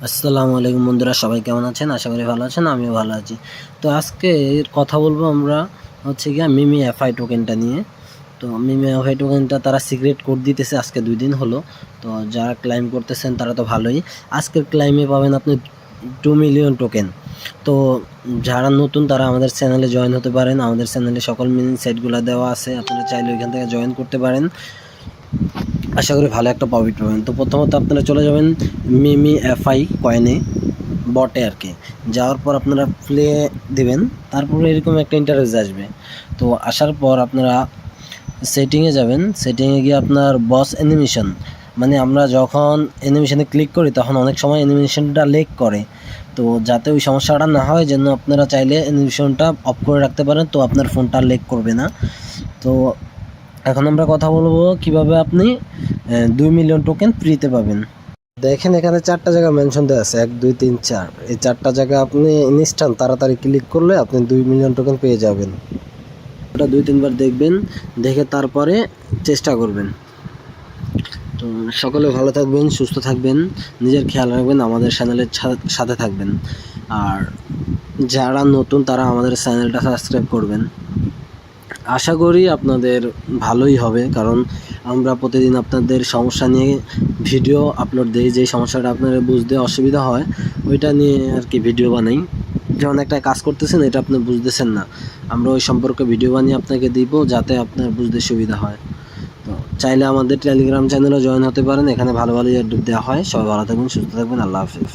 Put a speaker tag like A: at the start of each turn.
A: আসসালামু আলাইকুম বন্ধুরা, সবাই কেমন আছেন? আশা করি ভালো আছেন। আমিও ভালো আছি। তো আজকে কথা বলবো আমরা হচ্ছে গিয়ে মিমি এফআই টোকেনটা নিয়ে। তো মিমি এফআই টোকেনটা তারা সিক্রেট কোড দিতেছে আজকে 2 দিন হলো। তো যারা ক্লাইম করতেছেন তারা তো ভালোই। আজকের ক্লাইমে পাবেন আপনি 2 মিলিয়ন টোকেন। তো যারা নতুন তারা আমাদের চ্যানেলে জয়েন হতে পারেন। আমাদের চ্যানেলে সকল মিনি সাইটগুলো দেওয়া আছে, আপনারা চাইলে ওইখান থেকে জয়েন করতে পারেন। আশা করি ভালো একটা প্রফিট পাবেন। তো প্রথমত আপনারা চলে যাবেন মিমি এফআই কয়েনে, বটে আর কি। যাওয়ার পর আপনারা প্লে দিবেন, তারপরে এরকম একটা ইন্টারফেস আসবে। তো আসার পর আপনারা সেটিংয়ে যাবেন। সেটিংয়ে গিয়ে আপনার বস অ্যানিমেশন, মানে আমরা যখন অ্যানিমেশনে ক্লিক করি তখন অনেক সময় অ্যানিমেশনটা লেগ করে। তো যাতে ওই সমস্যাটা না হয় জন্য আপনারা চাইলে অ্যানিমেশনটা অফ করে রাখতে পারেন, তো আপনার ফোনটা লেগ করবে না। তো এখন আমরা কথা বলবো কিভাবে আপনি 2 মিলিয়ন টোকেন ফ্রিতে পাবেন। দেখেন এখানে 4টা জায়গা মেনশন দেওয়া আছে, 1 2 3 4। এই 4টা জায়গা আপনি ইনস্ট্যান্ট তাড়াতাড়ি ক্লিক করলে আপনি 2 মিলিয়ন টোকেন পেয়ে যাবেন। ওটা 2-3 বার দেখবেন, দেখে তারপরে চেষ্টা করবেন। তো সকলে ভালো থাকবেন, সুস্থ থাকবেন, নিজের খেয়াল রাখবেন, আমাদের চ্যানেলের সাথে থাকবেন। আর যারা নতুন তারা আমাদের চ্যানেলটা সাবস্ক্রাইব করবেন। আশা করি আপনাদের ভালোই হবে, কারণ আমরা প্রতিদিন আপনাদের সমস্যা নিয়ে ভিডিও আপলোড দিই। যেই সমস্যাটা আপনাদের বুঝতে অসুবিধা হয় ওইটা নিয়ে আর কি ভিডিও বানাই। যেমন একটা কাজ করতেছেন, এটা আপনি বুঝতেছেন না, আমরা ওই সম্পর্কে ভিডিও বানিয়ে আপনাকে দিব যাতে আপনার বুঝতে সুবিধা হয়। তো চাইলে আমাদের টেলিগ্রাম চ্যানেলে জয়েন হতে পারেন, এখানে ভালো ভালো এয়ারড্রপ দেওয়া হয়। সবাই ভালো থাকবেন, সুস্থ থাকবেন, আল্লাহ হাফিজ।